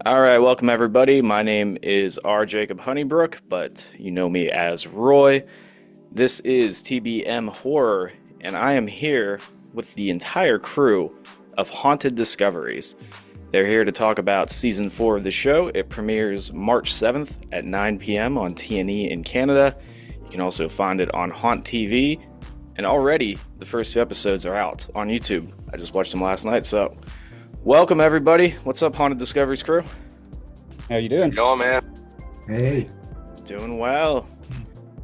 All right, welcome everybody. My name is R. Jacob Honeybrook, but you know me as Roy. This is TBM Horror, and I am here with the entire crew of Haunted Discoveries. They're here to talk about season 4 of the show. It premieres March 7th at 9 p.m. on TNE in Canada. You can also find it on Haunt TV, and already the first 2 episodes are out on YouTube. I just watched them last night, so welcome everybody. What's up, Haunted Discoveries crew? How you doing? Going, man. Hey, Doing well.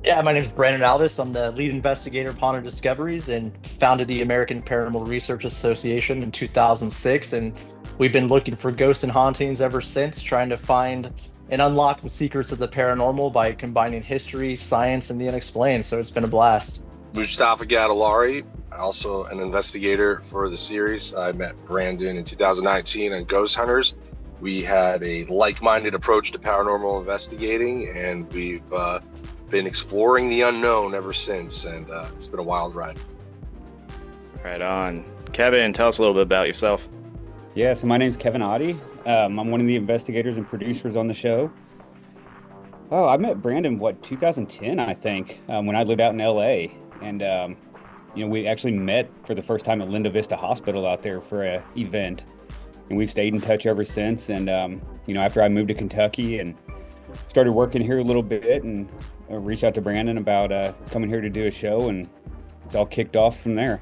Yeah, my name is Brandon Alvis. I'm the lead investigator of Haunted Discoveries and founded the American Paranormal Research Association in 2006. And we've been looking for ghosts and hauntings ever since, trying to find and unlock the secrets of the paranormal by combining history, science, and the unexplained. So it's been a blast. Mustafa Gadalari, also an investigator for the series. I met Brandon in 2019 on Ghost Hunters. We had a like-minded approach to paranormal investigating, and we've been exploring the unknown ever since, and it's been a wild ride. Right on. Kevin, tell us a little bit about yourself. Yeah, so my name's Kevin Oddie. I'm one of the investigators and producers on the show. Oh, I met Brandon, 2010, I think, when I lived out in LA. And, we actually met for the first time at Linda Vista Hospital out there for an event. And we've stayed in touch ever since. And, after I moved to Kentucky and started working here a little bit and reached out to Brandon about coming here to do a show, and it's all kicked off from there.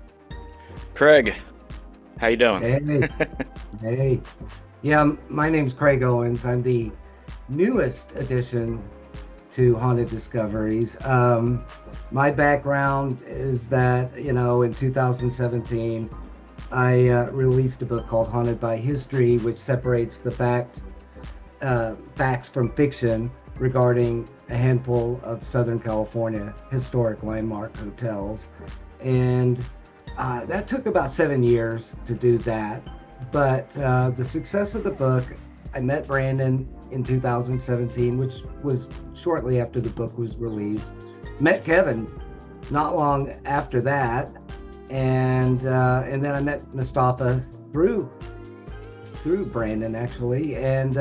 Craig, how you doing? hey, hey. Yeah, my name's Craig Owens. I'm the newest addition to Haunted Discoveries. My background is that, in 2017, I released a book called Haunted by History, which separates the facts from fiction regarding a handful of Southern California historic landmark hotels. And that took about 7 years to do that. But the success of the book, I met Brandon in 2017, which was shortly after the book was released. Met Kevin not long after that. And then I met Mustafa through Brandon, actually, and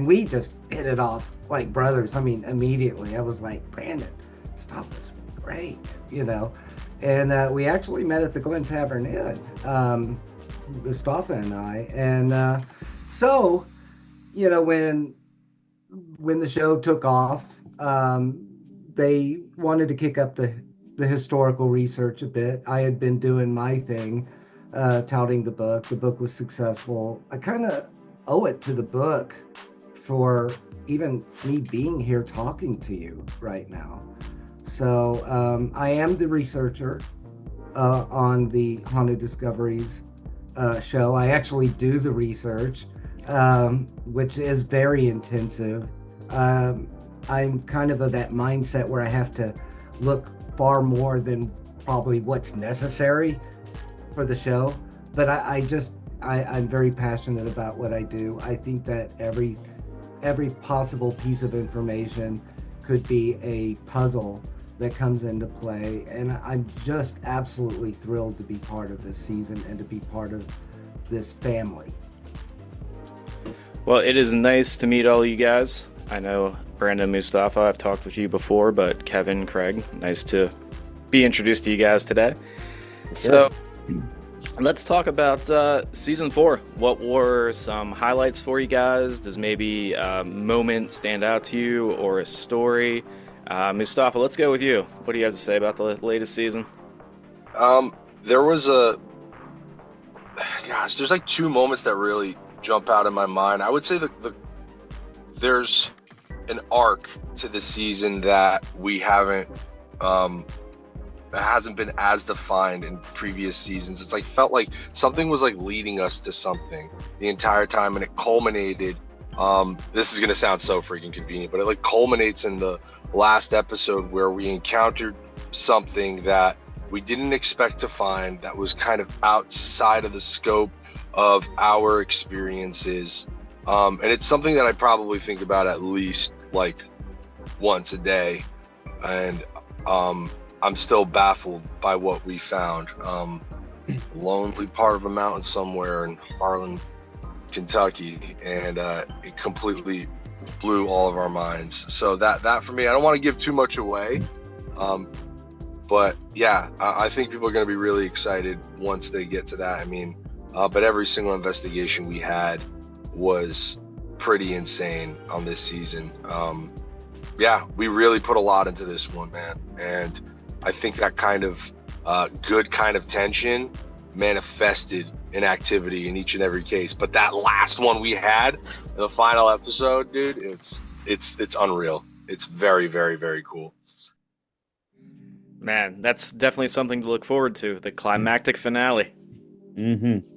we just hit it off like brothers. I mean, immediately I was like, Brandon, Mustafa's great, and we actually met at the Glen Tavern Inn, Mustafa and I, and so when the show took off, they wanted to kick up the historical research a bit. I had been doing my thing, touting the book. The book was successful. I kind of owe it to the book for even me being here talking to you right now. So I am the researcher on the Haunted Discoveries show. I actually do the research, which is very intensive. I'm kind of that mindset where I have to look far more than probably what's necessary for the show, but I'm very passionate about what I do. I think that every possible piece of information could be a puzzle that comes into play, and I'm just absolutely thrilled to be part of this season and to be part of this family. Well, it is nice to meet all you guys. I know Brandon, Mustafa, I've talked with you before, but Kevin, Craig, nice to be introduced to you guys today. So let's talk about season 4. What were some highlights for you guys? Does maybe a moment stand out to you or a story? Mustafa, let's go with you. What do you have to say about the latest season? There was there's like 2 moments that really jump out in my mind. I would say there's an arc to the season that we haven't that hasn't been as defined in previous seasons. It's like felt like something was like leading us to something the entire time, and it culminated. This is gonna sound so freaking convenient, but it like culminates in the last episode where we encountered something that we didn't expect to find, that was kind of outside of the scope of our experiences. And it's something that I probably think about at least like once a day. And I'm still baffled by what we found. Lonely part of a mountain somewhere in Harlan, Kentucky, and it completely blew all of our minds. So that for me, I don't want to give too much away, but yeah, I think people are going to be really excited once they get to that. I mean, but every single investigation we had was pretty insane on this season. Yeah, we really put a lot into this one, man, and I think that kind of good kind of tension manifested in activity in each and every case. But that last one we had, the final episode, dude, it's unreal. It's very, very, very cool. Man, that's definitely something to look forward to. The climactic finale. Mm-hmm.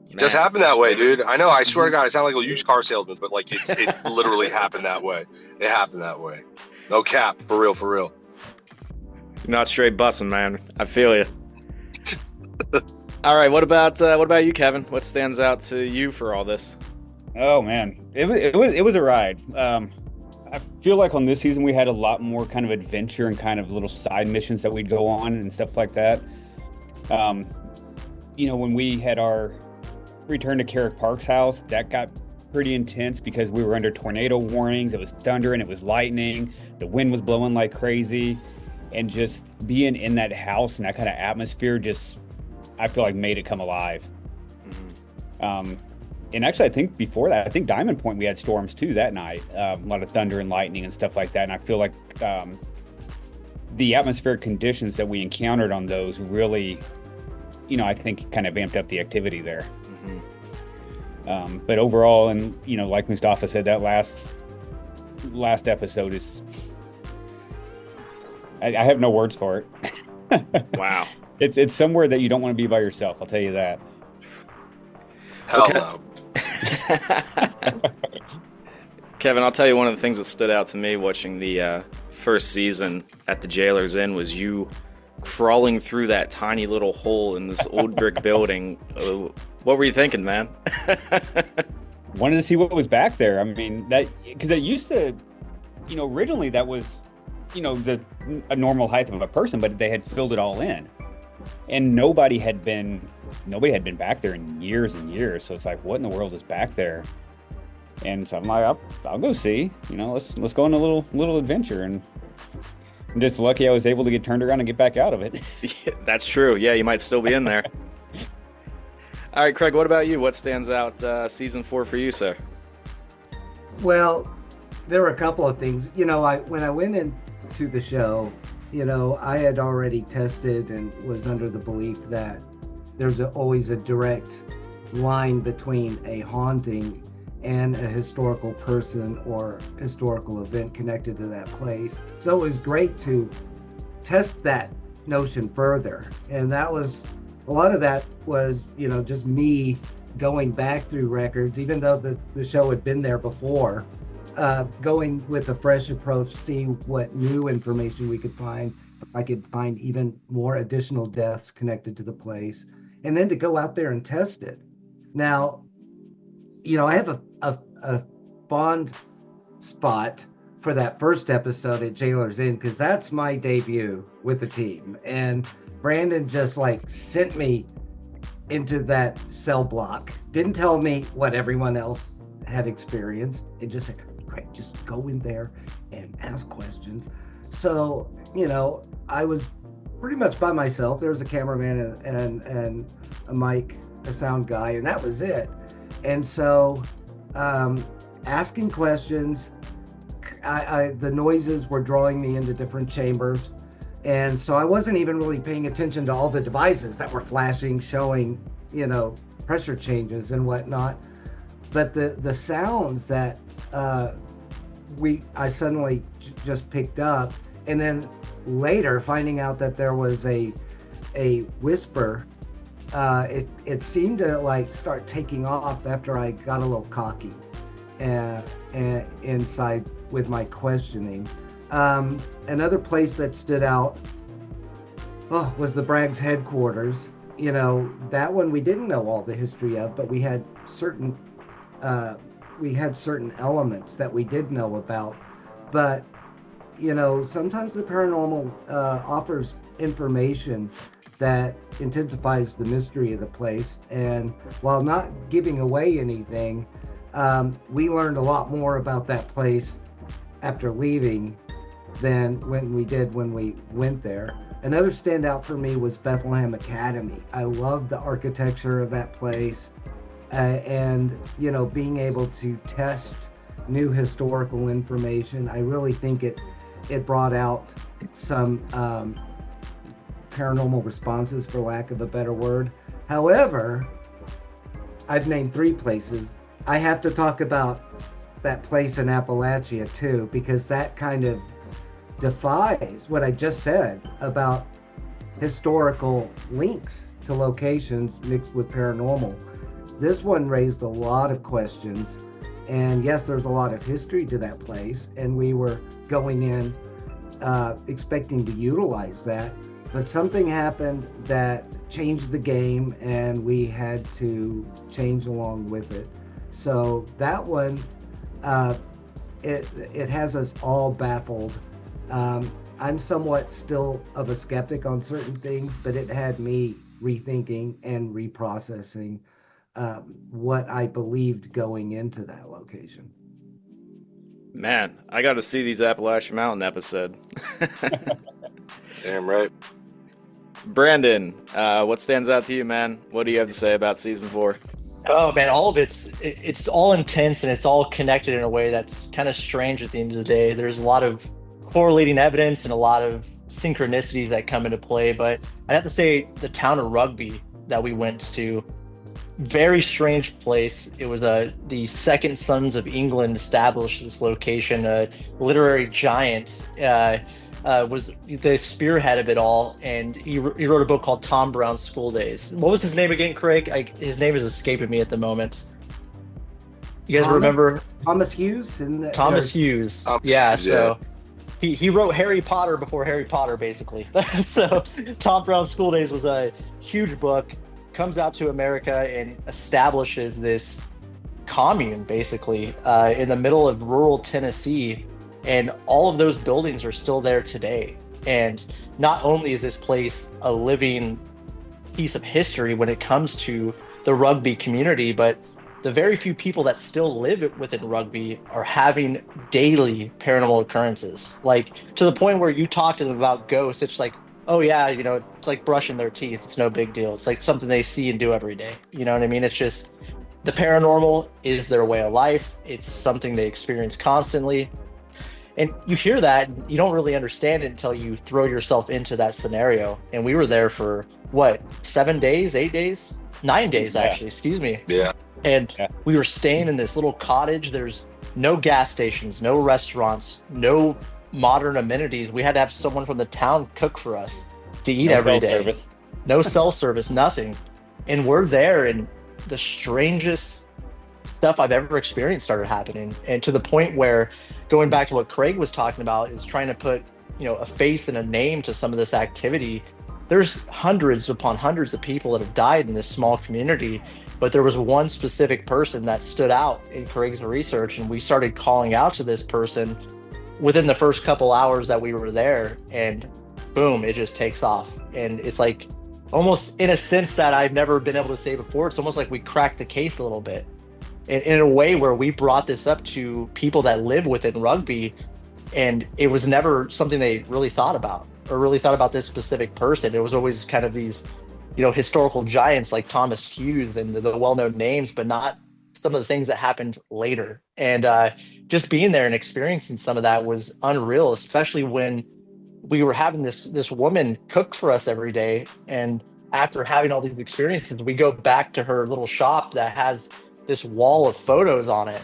It just happened that way, dude. I know. I swear to God, I sound like a used car salesman, but like it literally happened that way. It happened that way. No cap, for real, for real. You're not straight bussing, man. I feel you. All right, what about you, Kevin? What stands out to you for all this? Oh man, it was a ride. I feel like on this season we had a lot more kind of adventure and kind of little side missions that we'd go on and stuff like that. When we had our return to Carrick Park's house, that got pretty intense because we were under tornado warnings. It was thunder and it was lightning. The wind was blowing like crazy, and just being in that house and that kind of atmosphere just, I feel like, made it come alive. Mm-hmm. And actually, I think before that, I think Diamond Point, we had storms too that night. A lot of thunder and lightning and stuff like that. And I feel like the atmospheric conditions that we encountered on those really, I think kind of amped up the activity there. Mm-hmm. But overall, and, like Mustafa said, that last episode is, I have no words for it. Wow. It's somewhere that you don't want to be by yourself, I'll tell you that. Hell no. Kevin, I'll tell you one of the things that stood out to me watching the first season at the Jailer's Inn was you crawling through that tiny little hole in this old brick building. What were you thinking, man? Wanted to see what was back there. I mean, because it used to, originally that was, a normal height of a person, but they had filled it all in, and nobody had been back there in years and years. So it's like, what in the world is back there? And so I'm like, I'll go see. Let's go on a little adventure. And I'm just lucky I was able to get turned around and get back out of it. Yeah, that's true. Yeah, you might still be in there. All right, Craig, what about you? What stands out season 4 for you, sir? Well, there were a couple of things. When I went into the show, I had already tested and was under the belief that there's always a direct line between a haunting and a historical person or historical event connected to that place. So it was great to test that notion further. And a lot of that was, just me going back through records, even though the show had been there before, going with a fresh approach, seeing what new information we could find. I could find even more additional deaths connected to the place, and then to go out there and test it. Now, I have a fond spot for that first episode at Jailer's Inn, because that's my debut with the team. And Brandon just sent me into that cell block, didn't tell me what everyone else had experienced, and just said, great, just go in there and ask questions. So, I was pretty much by myself. There was a cameraman and a mic, a sound guy, and that was it. And so, asking questions, the noises were drawing me into different chambers. And so I wasn't even really paying attention to all the devices that were flashing, showing, pressure changes and whatnot. But the sounds that I suddenly just picked up, and then later finding out that there was a whisper, it seemed to start taking off after I got a little cocky inside with my questioning. Another place that stood out was the Bragg's headquarters. That one we didn't know all the history of, but we had certain elements that we did know about. But sometimes the paranormal offers information that intensifies the mystery of the place. And while not giving away anything, we learned a lot more about that place after leaving than when we went there. Another standout for me was Bethlehem Academy. I loved the architecture of that place, and being able to test new historical information. I really think it brought out some paranormal responses, for lack of a better word. However, I've named 3 places. I have to talk about that place in Appalachia too, because that kind of defies what I just said about historical links to locations mixed with paranormal. This one raised a lot of questions, and yes, there's a lot of history to that place, and we were going in expecting to utilize that, but something happened that changed the game, and we had to change along with it. So that one, it has us all baffled. I'm somewhat still of a skeptic on certain things, but it had me rethinking and reprocessing what I believed going into that location. Man, I got to see these Appalachian Mountain episode. Damn right. Brandon, what stands out to you, man? What do you have to say about season 4? Oh man, all of it's all intense, and it's all connected in a way that's kind of strange at the end of the day. There's a lot of correlating evidence and a lot of synchronicities that come into play, but I'd have to say the town of Rugby that we went to, very strange place. It was the second sons of England established this location. A literary giant was the spearhead of it all, and he wrote a book called Tom Brown's School Days. What was his name again, Craig? His name is escaping me at the moment. You guys remember Thomas Hughes? Thomas Hughes. Yeah, so he wrote Harry Potter before Harry Potter, basically. So Tom Brown's School Days was a huge book, comes out to America and establishes this commune, basically, in the middle of rural Tennessee. And all of those buildings are still there today. And not only is this place a living piece of history when it comes to the Rugby community, but the very few people that still live within Rugby are having daily paranormal occurrences. Like, to the point where you talk to them about ghosts, it's like, oh yeah, it's like brushing their teeth. It's no big deal. It's like something they see and do every day. You know what I mean? It's just, the paranormal is their way of life. It's something they experience constantly. And you hear that, you don't really understand it until you throw yourself into that scenario. And we were there for, 7 days, 8 days? 9 days, actually, excuse me. Yeah. And we were staying in this little cottage. There's no gas stations, no restaurants, no modern amenities. We had to have someone from the town cook for us to eat every day. Service. No cell service, nothing. And we're there, and the strangest stuff I've ever experienced started happening. And to the point where, going back to what Craig was talking about, is trying to put, a face and a name to some of this activity. There's hundreds upon hundreds of people that have died in this small community, but there was one specific person that stood out in Craig's research, and we started calling out to this person within the first couple hours that we were there, and boom, it just takes off. And it's like, almost in a sense that I've never been able to say before, it's almost like we cracked the case a little bit. In a way where we brought this up to people that live within Rugby, and it was never something they really thought about, or really thought about this specific person. It was always kind of these, historical giants like Thomas Hughes and the well-known names, but not some of the things that happened later. And just being there and experiencing some of that was unreal, especially when we were having this woman cook for us every day. And after having all these experiences, we go back to her little shop that has this wall of photos on it.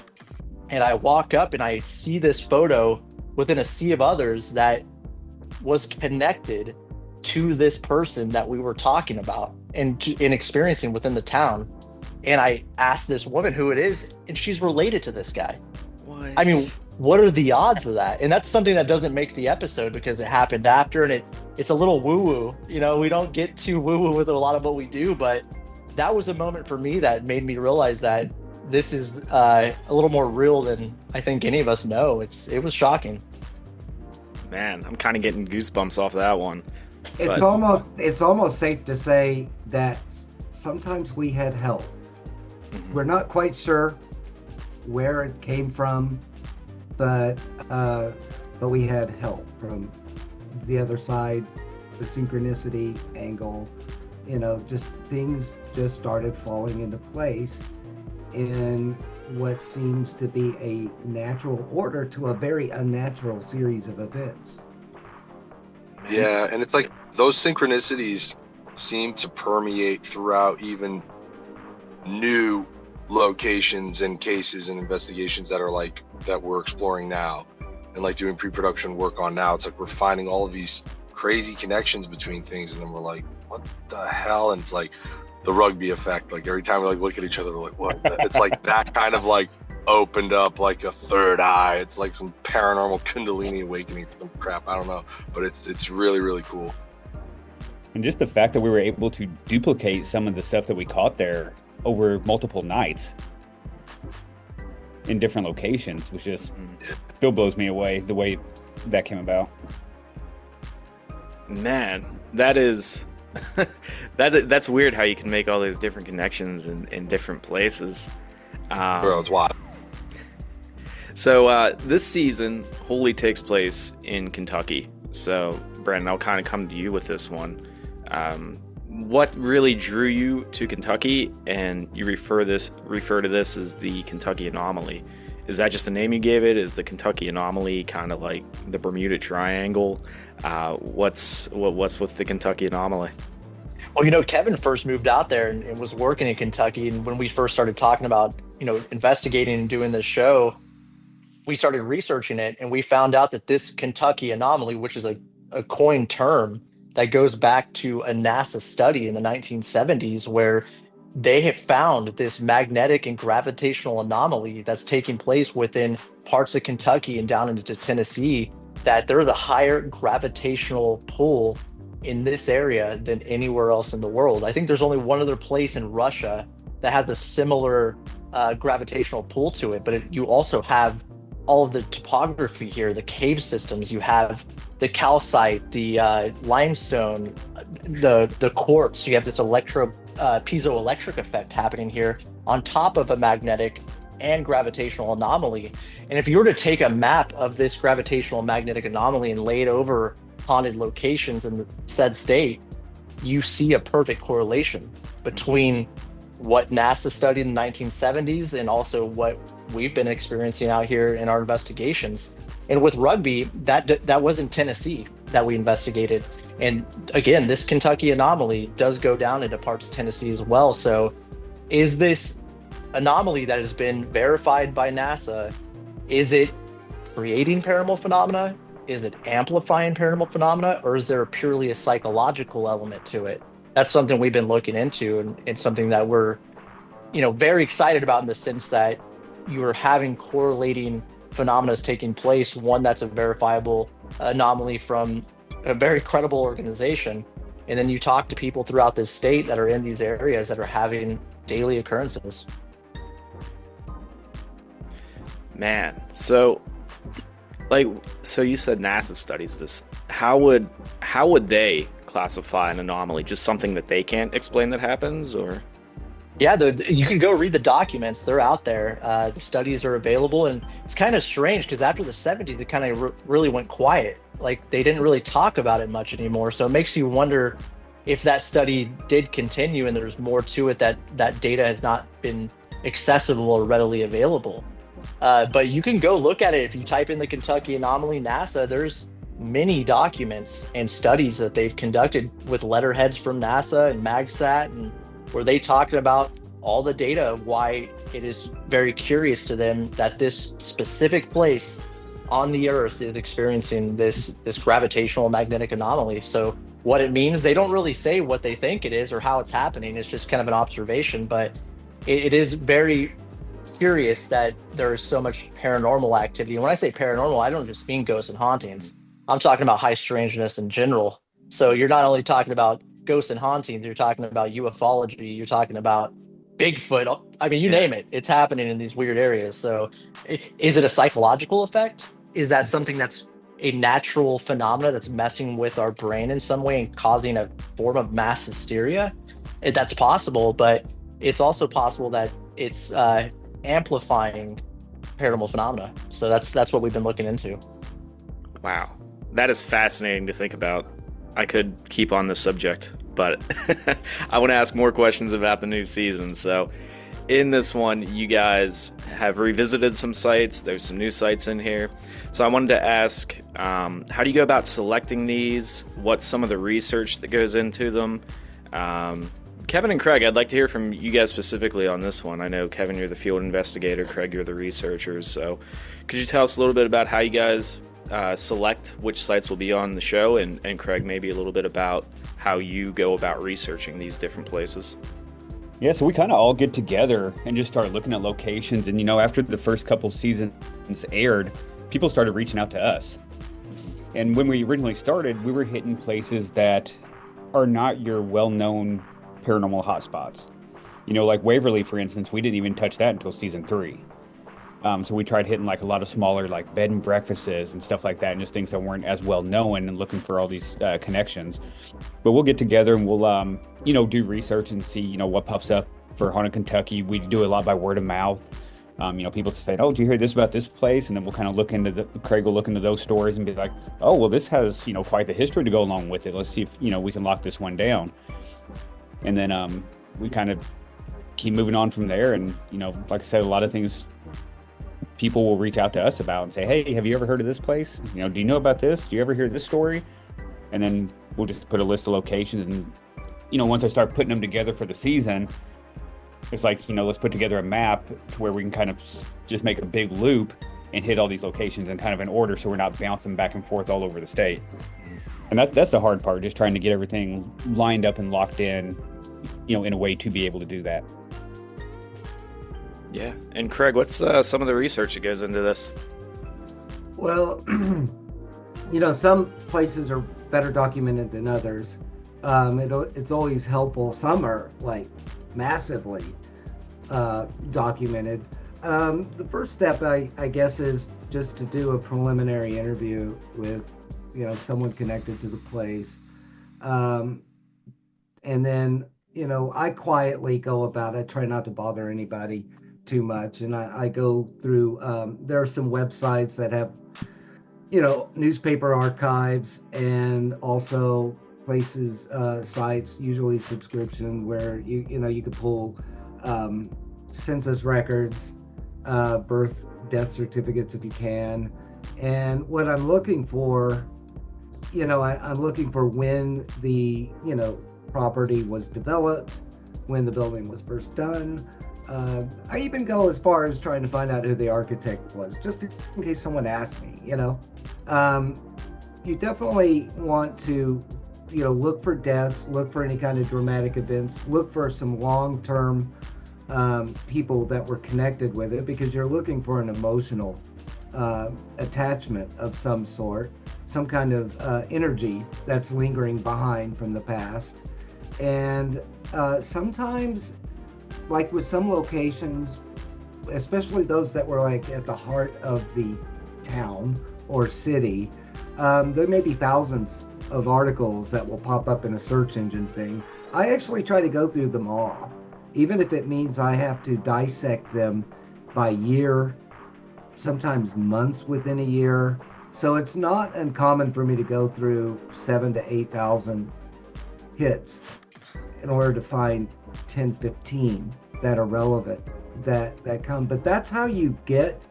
And I walk up and I see this photo within a sea of others that was connected to this person that we were talking about and experiencing within the town. And I asked this woman who it is, and she's related to this guy. What? I mean, what are the odds of that? And that's something that doesn't make the episode because it happened after, and it's a little woo-woo. We don't get too woo-woo with a lot of what we do, but that was a moment for me that made me realize that this is a little more real than I think any of us know. It was shocking. man, I'm kind of getting goosebumps off that one. It's But it's almost safe to say that sometimes we had help. We're not quite sure where it came from, but we had help from the other side, the synchronicity angle. Just things just started falling into place in what seems to be a natural order to a very unnatural series of events. Yeah, and it's like those synchronicities seem to permeate throughout even new locations and cases and investigations that are like that we're exploring now and like doing pre-production work on now. It's like we're finding all of these crazy connections between things, and then we're like, what the hell? And it's like the rugby effect. Like every time we like look at each other, we're like, what? It's like that kind of like opened up like a third eye. It's like some paranormal Kundalini awakening, some crap. I don't know, but it's really, really cool. And just the fact that we were able to duplicate some of the stuff that we caught there over multiple nights in different locations was just still blows me away the way that came about. man, that is that's weird how you can make all these different connections in different places. Bro, it's wild. So this season wholly takes place in Kentucky. So Brandon, I'll kind of come to you with this one. What really drew you to Kentucky, and you refer to this as the Kentucky anomaly? Is that just the name you gave it? Is the Kentucky anomaly kind of like the Bermuda Triangle? What's with the Kentucky anomaly? Well, Kevin first moved out there and was working in Kentucky, and when we first started talking about investigating and doing this show, we started researching it, and we found out that this Kentucky anomaly, which is a coined term that goes back to a NASA study in the 1970s, where they have found this magnetic and gravitational anomaly that's taking place within parts of Kentucky and down into Tennessee, that there's a higher gravitational pull in this area than anywhere else in the world. I think there's only one other place in Russia that has a similar gravitational pull to it, but you also have all of the topography here, the cave systems. You have the calcite, the limestone, the quartz. You have this piezoelectric effect happening here on top of a magnetic and gravitational anomaly. And if you were to take a map of this gravitational magnetic anomaly and lay it over haunted locations in the said state, you see a perfect correlation between what NASA studied in the 1970s and also what we've been experiencing out here in our investigations. And with rugby, that was in Tennessee that we investigated. And again, this Kentucky anomaly does go down into parts of Tennessee as well. So is this anomaly that has been verified by NASA, is it creating paranormal phenomena? Is it amplifying paranormal phenomena? Or is there purely a psychological element to it? That's something we've been looking into, and it's something that we're very excited about, in the sense that you are having correlating phenomena taking place, one that's a verifiable anomaly from a very credible organization, and then you talk to people throughout this state that are in these areas that are having daily occurrences. Man, so you said NASA studies this. How would they classify an anomaly? Just something that they can't explain that happens, or? Yeah, you can go read the documents. They're out there. The studies are available, and it's kind of strange because after the 70s, it kind of really went quiet. Like they didn't really talk about it much anymore. So it makes you wonder if that study did continue and there's more to it that data has not been accessible or readily available. But you can go look at it. If you type in the Kentucky anomaly NASA, there's many documents and studies that they've conducted with letterheads from NASA and MagSat, and where they talked about all the data of why it is very curious to them that this specific place on the Earth is experiencing this gravitational magnetic anomaly. So what it means, they don't really say what they think it is or how it's happening. It's just kind of an observation, but it is very curious that there is so much paranormal activity. And when I say paranormal, I don't just mean ghosts and hauntings. I'm talking about high strangeness in general. So you're not only talking about ghosts and hauntings, you're talking about ufology, you're talking about Bigfoot. I mean, you name it, it's happening in these weird areas. So is it a psychological effect? Is that something that's a natural phenomena that's messing with our brain in some way and causing a form of mass hysteria. That's possible, but it's also possible that it's amplifying paranormal phenomena. So that's what we've been looking into. Wow, that is fascinating to think about. I could keep on this subject, but I want to ask more questions about the new season. So in this one, you guys have revisited some sites. There's some new sites in here. So I wanted to ask, how do you go about selecting these? What's some of the research that goes into them? Kevin and Craig, I'd like to hear from you guys specifically on this one. I know, Kevin, you're the field investigator. Craig, you're the researchers. So could you tell us a little bit about how you guys select which sites will be on the show? And Craig, maybe a little bit about how you go about researching these different places. Yeah, so we kind of all get together and just start looking at locations. And, after the first couple seasons aired, people started reaching out to us. And when we originally started, we were hitting places that are not your well-known paranormal hotspots. Like Waverly, for instance, we didn't even touch that until season 3. So we tried hitting like a lot of smaller like bed and breakfasts and stuff like that, and just things that weren't as well known, and looking for all these connections. But we'll get together and we'll do research and see what pops up for Haunted Kentucky. We do a lot by word of mouth. People say, "Oh, did you hear this about this place?" And then we'll kind of Craig will look into those stories and be like, "Oh, well, this has quite the history to go along with it. Let's see if we can lock this one down." And then we kind of keep moving on from there. And like I said, a lot of things people will reach out to us about and say, "Hey, have you ever heard of this place? Do you know about this? Do you ever hear this story?" And then we'll just put a list of locations. And once I start putting them together for the season, it's like, let's put together a map to where we can kind of just make a big loop and hit all these locations in kind of an order, so we're not bouncing back and forth all over the state. And that's the hard part, just trying to get everything lined up and locked in, in a way to be able to do that. Yeah. And Craig, what's some of the research that goes into this? Well, some places are better documented than others. It's always helpful. Some are like massively documented. The first step, I guess, is just to do a preliminary interview with someone connected to the place. And then, I quietly go about it. I try not to bother anybody too much. And I go through, there are some websites that have, newspaper archives, and also places, sites, usually subscription, where you could pull census records, birth, death certificates if you can. And what I'm looking for, I'm looking for when the, property was developed, when the building was first done. I even go as far as trying to find out who the architect was, just in case someone asked me, You definitely want to, look for deaths, look for any kind of dramatic events, look for some long-term people that were connected with it, because you're looking for an emotional attachment of some sort, some kind of energy that's lingering behind from the past. And sometimes, like with some locations, especially those that were like at the heart of the town or city, there may be thousands of articles that will pop up in a search engine thing. I actually try to go through them all, even if it means I have to dissect them by year, sometimes months within a year. So it's not uncommon for me to go through 7,000 to 8,000 hits in order to find 10, 15 that are relevant, that come. But that's how you get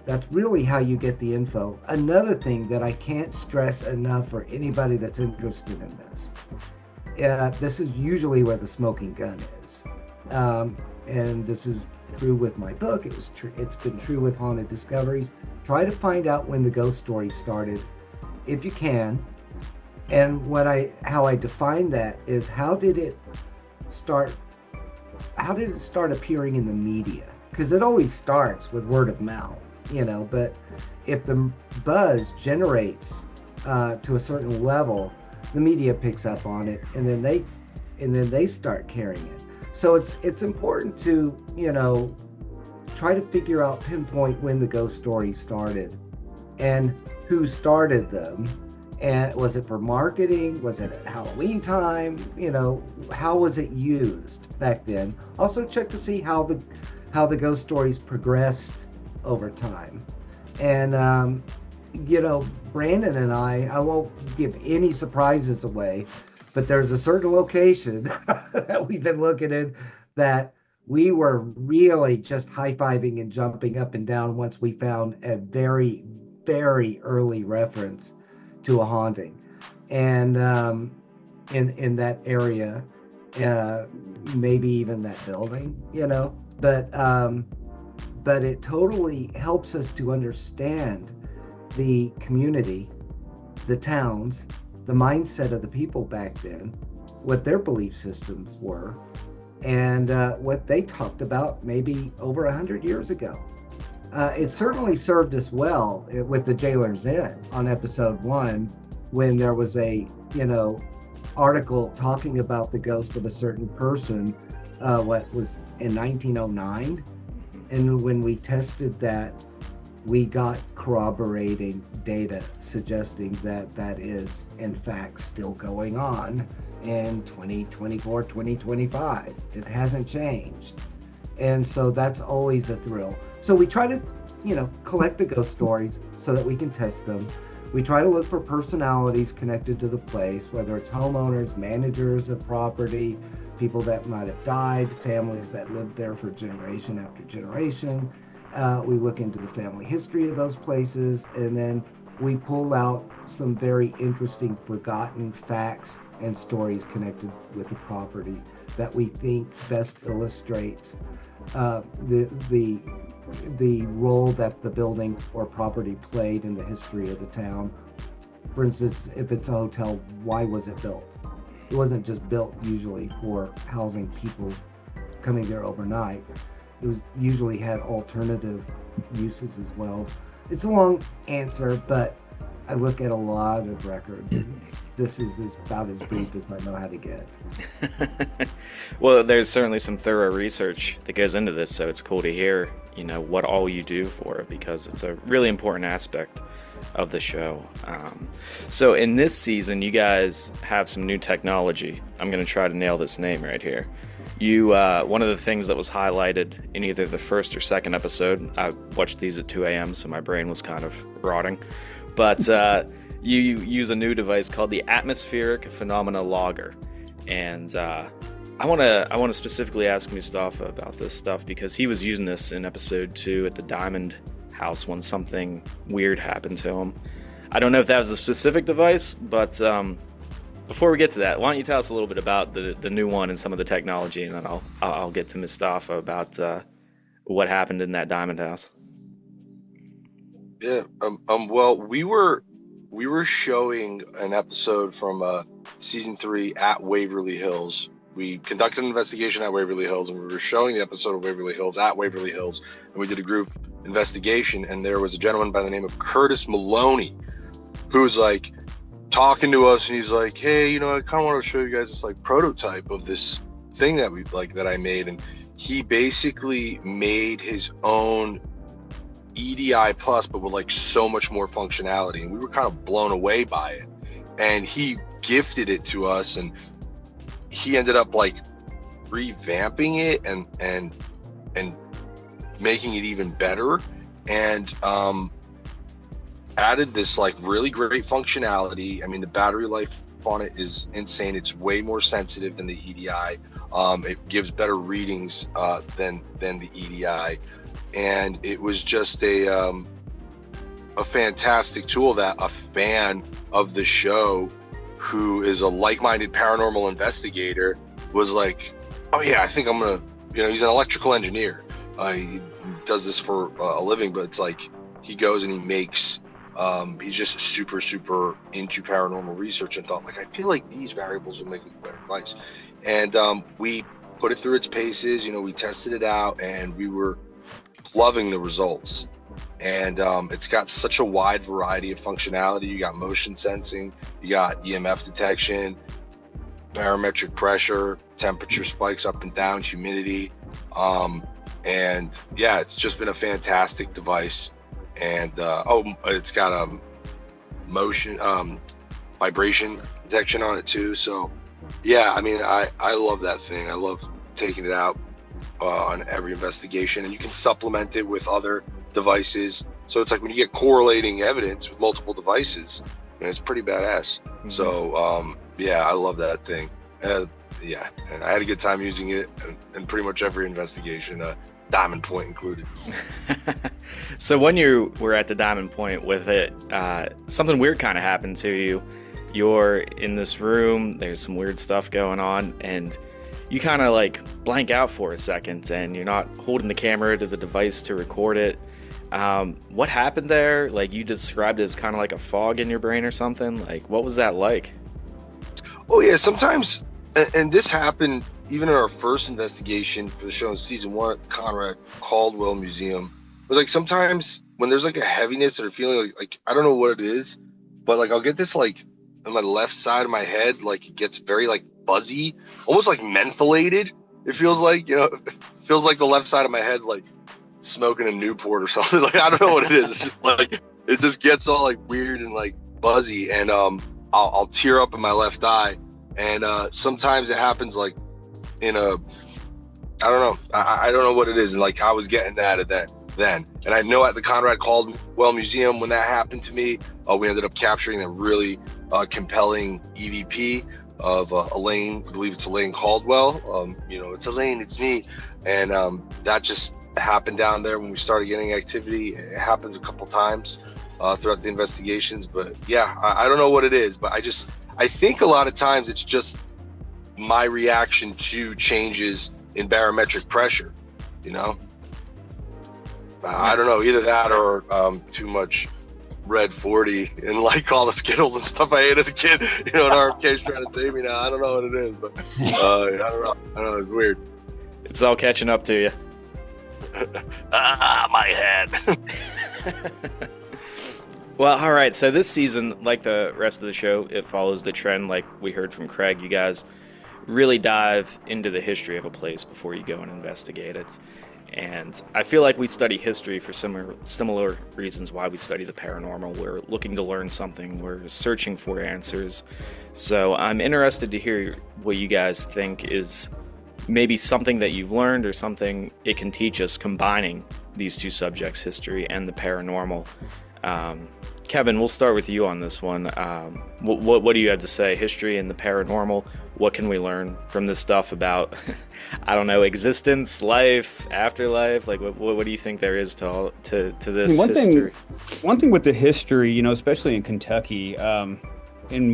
that's really how you get the info. Another thing that I can't stress enough for anybody that's interested in this is usually where the smoking gun is. And this is true with my book. It's been true with Haunted Discoveries. Try to find out when the ghost story started, if you can. And how I define that is, how did it start appearing in the media? Because it always starts with word of mouth, but if the buzz generates to a certain level, the media picks up on it, and then they start carrying it. So it's important to, try to pinpoint when the ghost story started. and who started them. And was it for marketing? Was it at Halloween time? How was it used back then? Also check to see how the ghost stories progressed over time. And Brandon and I won't give any surprises away, but there's a certain location that we've been looking at that we were really just high-fiving and jumping up and down once we found a very, very early reference to a haunting. And in that area, maybe even that building, but it totally helps us to understand the community, the towns, the mindset of the people back then, what their belief systems were, and what they talked about maybe over 100 years ago. It certainly served us well with the Jailer's Inn on episode 1, when there was a article talking about the ghost of a certain person, what was in 1909, and when we tested that, we got corroborating data suggesting that that is in fact still going on in 2024, 2025. It hasn't changed. And so that's always a thrill. So we try to, collect the ghost stories so that we can test them. We try to look for personalities connected to the place, whether it's homeowners, managers of property, people that might have died, families that lived there for generation after generation. We look into the family history of those places, and then we pull out some very interesting forgotten facts and stories connected with the property that we think best illustrates the role that the building or property played in the history of the town. For instance, if it's a hotel, why was it built? It wasn't just built usually for housing people coming there overnight. It was usually had alternative uses as well. It's a long answer, but I look at a lot of records. This is about as brief as I know how to get. Well, there's certainly some thorough research that goes into this, so it's cool to hear, what all you do for it, because it's a really important aspect of the show. So in this season, you guys have some new technology. I'm going to try to nail this name right here. You, one of the things that was highlighted in either the first or second episode, I watched these at 2 a.m., so my brain was kind of rotting, but you use a new device called the Atmospheric Phenomena Logger. And I want to specifically ask Mustafa about this stuff, because he was using this in episode 2 at the Diamond House when something weird happened to him. I don't know if that was a specific device, but before we get to that, why don't you tell us a little bit about the new one and some of the technology, and then I'll get to Mustafa about what happened in that Diamond House. Yeah. Well, we were showing an episode from season 3 at Waverly Hills. We conducted an investigation at Waverly Hills, and we were showing the episode of Waverly Hills at Waverly Hills, and we did a group investigation, and there was a gentleman by the name of Curtis Maloney who's like talking to us, and he's like, hey, I kind of want to show you guys this like prototype of this thing that I made. And he basically made his own EDI plus, but with like so much more functionality, and we were kind of blown away by it. And he gifted it to us, and he ended up like revamping it and making it even better, and added this like really great functionality. I mean, the battery life on it is insane. It's way more sensitive than the EDI. It gives better readings than the EDI, and it was just a fantastic tool that a fan of the show, who is a like-minded paranormal investigator, was like, oh yeah, I think I'm gonna, he's an electrical engineer. He does this for a living, but it's like he goes and he makes, he's just super into paranormal research, and thought like, I feel like these variables will make a better device. And we put it through its paces, we tested it out, and we were loving the results. And it's got such a wide variety of functionality. You got motion sensing, you got EMF detection, barometric pressure, temperature spikes up and down, humidity, and yeah, it's just been a fantastic device. and it's got motion, vibration detection on it too. So yeah, I mean, I love that thing. I love taking it out on every investigation, and you can supplement it with other devices. So it's like when you get correlating evidence with multiple devices, and it's pretty badass. Mm-hmm. So yeah, I love that thing. Yeah, and I had a good time using it in pretty much every investigation, Diamond Point included. So when you were at the Diamond Point with it, something weird kind of happened to you. You're in this room, there's some weird stuff going on, and you kind of like blank out for a second, and you're not holding the camera to the device to record it. What happened there? Like, you described it as kind of like a fog in your brain or something. Like, what was that like? Oh yeah, sometimes, and this happened even in our first investigation for the show in season 1 at the Conrad Caldwell Museum. It was like sometimes when there's like a heaviness or a feeling like I don't know what it is, but like I'll get this like on my left side of my head, like it gets very like fuzzy, almost like mentholated. It feels like, you know, it feels like the left side of my head like smoking a Newport or something. Like I don't know what it is. It's just like it just gets all like weird and like buzzy, and I'll tear up in my left eye, and sometimes it happens like in a I don't know. I don't know what it is, and like I was getting that at that then. And I know at the Conrad Caldwell Museum when that happened to me, we ended up capturing a really compelling EVP of Elaine. I believe it's Elaine Caldwell. You know, it's Elaine, it's me. And that just happened down there when we started getting activity. It happens a couple times throughout the investigations. But yeah, I don't know what it is, but I think a lot of times it's just my reaction to changes in barometric pressure, you know? I don't know, either that or too much Red 40 and like all the Skittles and stuff I ate as a kid. You know, an RFK's trying to save me now. I don't know what it is, but I don't know. It's weird. It's all catching up to you. My head. Well, all right. So this season, like the rest of the show, it follows the trend. Like we heard from Craig, you guys really dive into the history of a place before you go and investigate it. And I feel like we study history for similar reasons why we study the paranormal. We're looking to learn something. We're searching for answers. So I'm interested to hear what you guys think is maybe something that you've learned or something it can teach us combining these two subjects, history and the paranormal. Kevin, we'll start with you on this one. What do you have to say? History and the paranormal. What can we learn from this stuff about, I don't know, existence, life, afterlife? Like, what do you think there is to this history? One thing with the history, you know, especially in Kentucky, and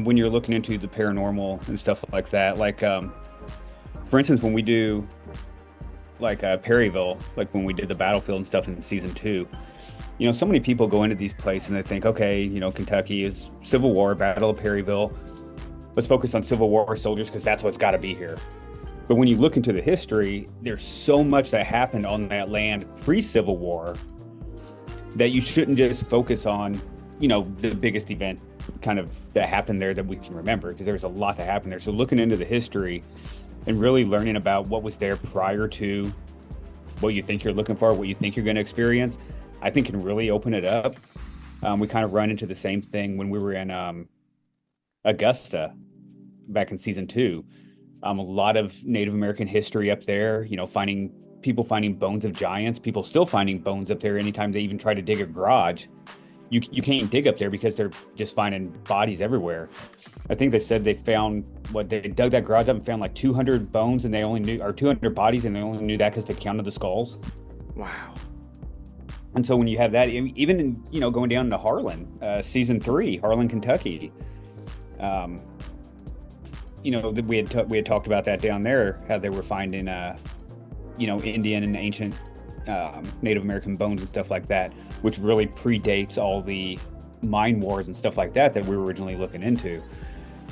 when you're looking into the paranormal and stuff like that, like, for instance, when we do like Perryville, like when we did the battlefield and stuff in season 2. You know, so many people go into these places and they think, okay, you know, Kentucky is Civil War, Battle of Perryville. Let's focus on Civil War soldiers because that's what's got to be here. But when you look into the history, there's so much that happened on that land pre-Civil War that you shouldn't just focus on, you know, the biggest event kind of that happened there that we can remember, because there's a lot that happened there. So looking into the history and really learning about what was there prior to what you think you're looking for, what you think you're going to experience, I think can really open it up. We kind of run into the same thing when we were in Augusta back in season 2. A lot of Native American history up there, you know, finding bones of giants, people still finding bones up there anytime they even try to dig a garage. You can't dig up there because they're just finding bodies everywhere. I think they said they found, they dug that garage up and found like 200 bones and they only knew, or 200 bodies, and they only knew that because they counted the skulls. Wow. And so when you have that, even in, you know, going down to Harlan, season 3, Harlan, Kentucky, you know, we had talked about that down there, how they were finding, you know, Indian and ancient Native American bones and stuff like that, which really predates all the mine wars and stuff like that we were originally looking into.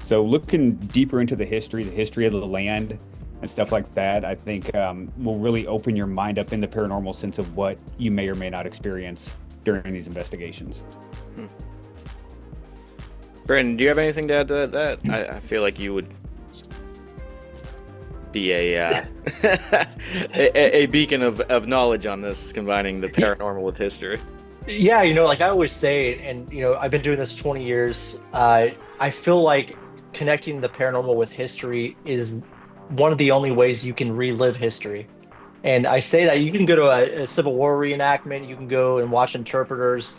So looking deeper into the history of the land and stuff like that, I think will really open your mind up in the paranormal sense of what you may or may not experience during these investigations. Brandon, do you have anything to add to that? I feel like you would be a beacon of knowledge on this, combining the paranormal with history. Yeah, like I always say, and I've been doing this 20 years. I feel like connecting the paranormal with history is one of the only ways you can relive history. And I say that you can go to a Civil War reenactment, you can go and watch interpreters,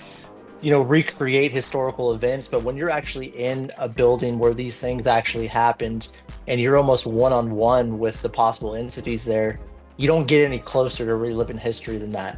recreate historical events, but when you're actually in a building where these things actually happened and you're almost one-on-one with the possible entities there, you don't get any closer to reliving history than that.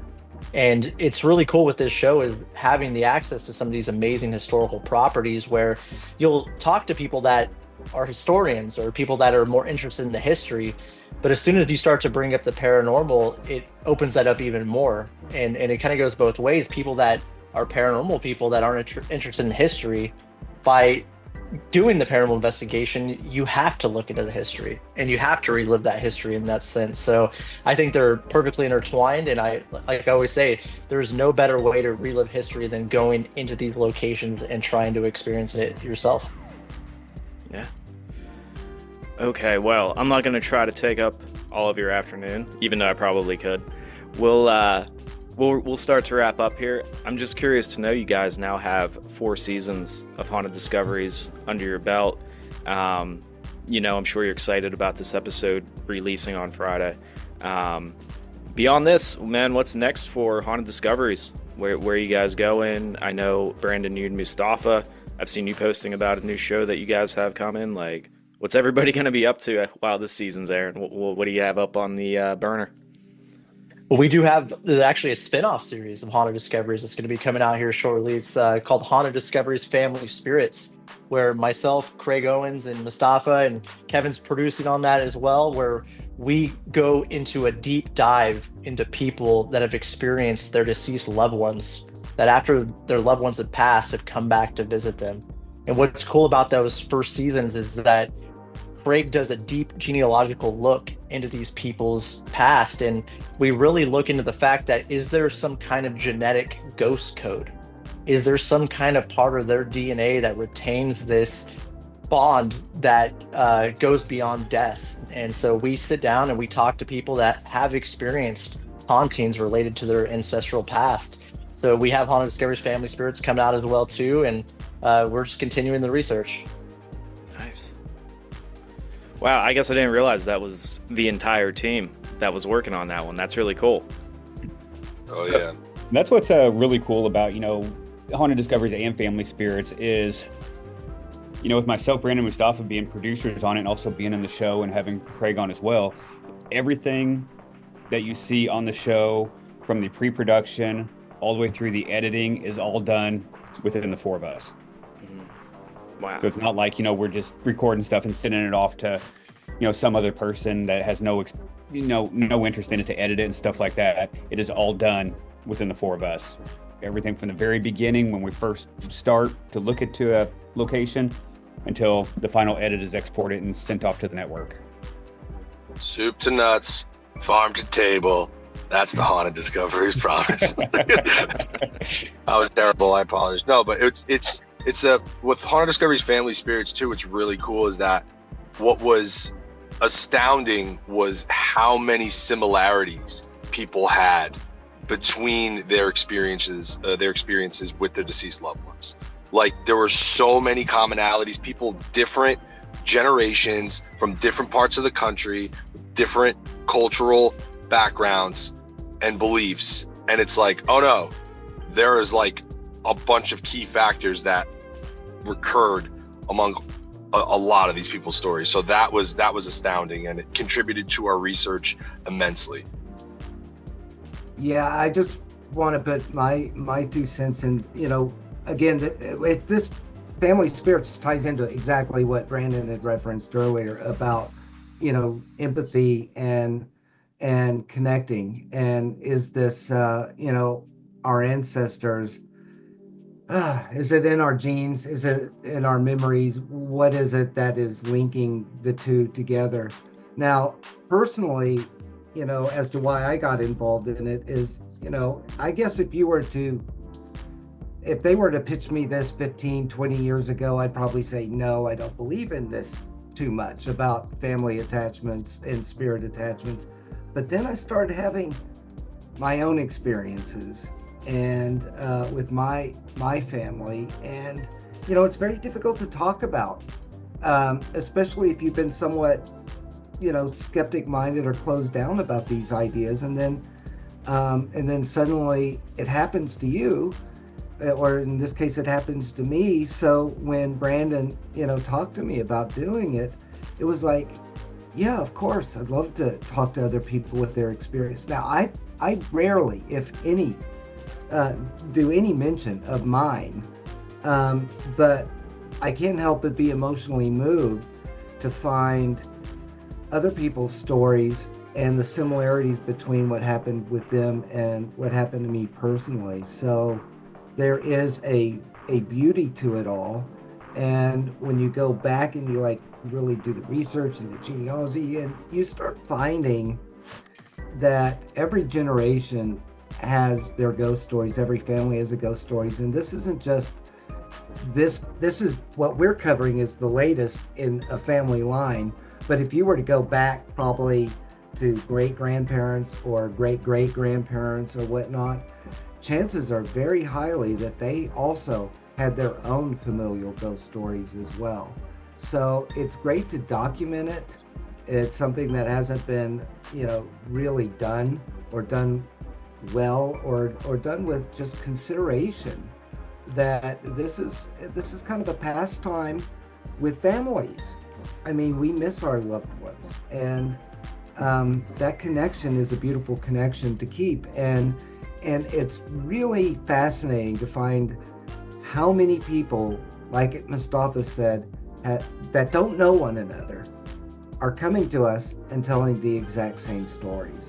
And it's really cool with this show is having the access to some of these amazing historical properties where you'll talk to people that are historians or people that are more interested in the history. But as soon as you start to bring up the paranormal, it opens that up even more. And it kind of goes both ways. People that are paranormal people that aren't interested in history, by doing the paranormal investigation, you have to look into the history and you have to relive that history in that sense. So I think they're perfectly intertwined. And like I always say, there's no better way to relive history than going into these locations and trying to experience it yourself. Yeah. Okay, well, I'm not going to try to take up all of your afternoon, even though I probably could. We'll start to wrap up here. I'm just curious to know, you guys now have 4 seasons of Haunted Discoveries under your belt. I'm sure you're excited about this episode releasing on Friday. Beyond this, man, what's next for Haunted Discoveries? Where are you guys going? I know, Brandon, you and Mustafa, I've seen you posting about a new show that you guys have coming. Like, what's everybody going to be up to while this season's airing? What do you have up on the burner? Well, we do have actually a spin-off series of Haunted Discoveries that's going to be coming out here shortly. It's called Haunted Discoveries Family Spirits, where myself, Craig Owens, and Mustafa and Kevin's producing on that as well, where we go into a deep dive into people that have experienced their deceased loved ones, that after their loved ones have passed, have come back to visit them. And what's cool about those first seasons is that Craig does a deep genealogical look into these people's past, and we really look into the fact that, is there some kind of genetic ghost code? Is there some kind of part of their DNA that retains this bond that goes beyond death? And so we sit down and we talk to people that have experienced hauntings related to their ancestral past. So we have Haunted Discoveries Family Spirits coming out as well too, and we're just continuing the research. Nice. Wow, I guess I didn't realize that was the entire team that was working on that one. That's really cool. Oh, yeah. That's what's really cool about, Haunted Discoveries and Family Spirits is, with myself, Brandon, Mustafa being producers on it and also being in the show and having Craig on as well, everything that you see on the show from the pre-production all the way through the editing is all done within the 4 of us. Wow. So it's not like, we're just recording stuff and sending it off to, some other person that has no interest in it to edit it and stuff like that. It is all done within the 4 of us. Everything from the very beginning when we first start to look into a location until the final edit is exported and sent off to the network. Soup to nuts, farm to table. That's the Haunted Discoveries promise. I was terrible. I apologize. No, but it's with Haunted Discoveries Family Spirits too. What's really cool is that what was astounding was how many similarities people had between their experiences with their deceased loved ones. Like, there were so many commonalities. People, different generations from different parts of the country, different cultural backgrounds and beliefs, and it's like, oh no, there is like a bunch of key factors that recurred among a lot of these people's stories. So that was astounding, and it contributed to our research immensely. Yeah, I just want to put my 2 cents in. Again, this Family Spirits ties into exactly what Brandon had referenced earlier about empathy and connecting, and is this our ancestors, is it in our genes, is it in our memories, what is it that is linking the 2 together? Now, personally, as to why I got involved in it is, I guess if they were to pitch me this 15, 20 years ago, I'd probably say, no, I don't believe in this too much about family attachments and spirit attachments. But then I started having my own experiences, and with my family, and it's very difficult to talk about, especially if you've been somewhat skeptic minded or closed down about these ideas, and then suddenly it happens to you, or in this case it happens to me. So when Brandon talked to me about doing it, it was like, yeah, of course, I'd love to talk to other people with their experience. Now I rarely, if any, do any mention of mine, but I can't help but be emotionally moved to find other people's stories and the similarities between what happened with them and what happened to me personally. So there is a beauty to it all. And when you go back and you really do the research and the genealogy, and you start finding that every generation has their ghost stories, every family has a ghost stories, and this isn't just this is what we're covering is the latest in a family line. But if you were to go back probably to great-grandparents or great-great-grandparents or whatnot, chances are very highly that they also had their own familial ghost stories as well. So it's great to document it. It's something that hasn't been, really done or done well or done with just consideration, that this is kind of a pastime with families. I mean, we miss our loved ones, and that connection is a beautiful connection to keep. And it's really fascinating to find how many people, like Mustafa said, that don't know one another are coming to us and telling the exact same stories.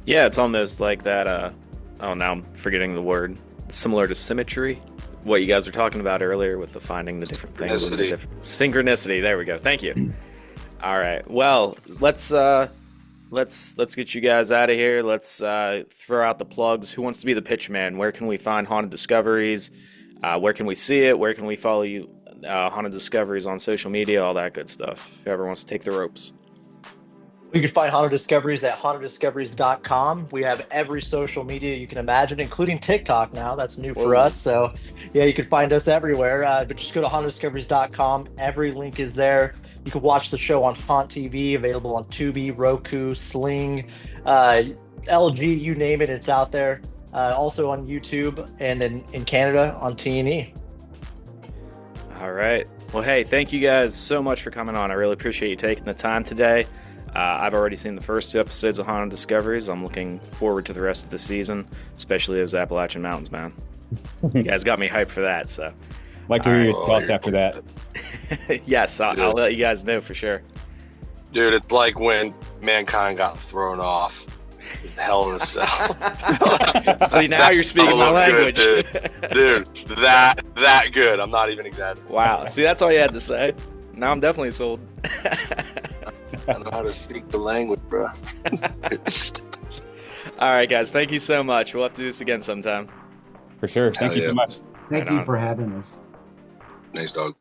Yeah, it's almost like that, now I'm forgetting the word, similar to symmetry. What you guys were talking about earlier with the finding the different things. Synchronicity, there we go. Thank you. All right. Well, let's get you guys out of here. Let's throw out the plugs. Who wants to be the pitch man? Where can we find Haunted Discoveries? Where can we see it? Where can we follow you? Haunted Discoveries on social media, all that good stuff. Whoever wants to take the ropes. You can find Haunted Discoveries at haunteddiscoveries.com. We have every social media you can imagine, including TikTok now. That's new for us. So, yeah, you can find us everywhere. But just go to haunteddiscoveries.com. Every link is there. You can watch the show on Haunt TV, available on Tubi, Roku, Sling, LG, you name it, it's out there. Also on YouTube, and then in Canada on T&E. All right. Well, hey, thank you guys so much for coming on. I really appreciate you taking the time today. I've already seen the first 2 episodes of Haunted Discoveries. I'm looking forward to the rest of the season, especially those Appalachian Mountains, man. You guys got me hyped for that. So, like to hear your thoughts after that. Yes, I'll let you guys know for sure. Dude, it's like when mankind got thrown off Hell in a Cell. See, now you're speaking my language. Good, dude, that good. I'm not even exaggerating. Wow. See, that's all you had to say. Now I'm definitely sold. I know how to speak the language, bro. All right, guys. Thank you so much. We'll have to do this again sometime. For sure. Thank you so much. Thank you for having us. Thanks, dog.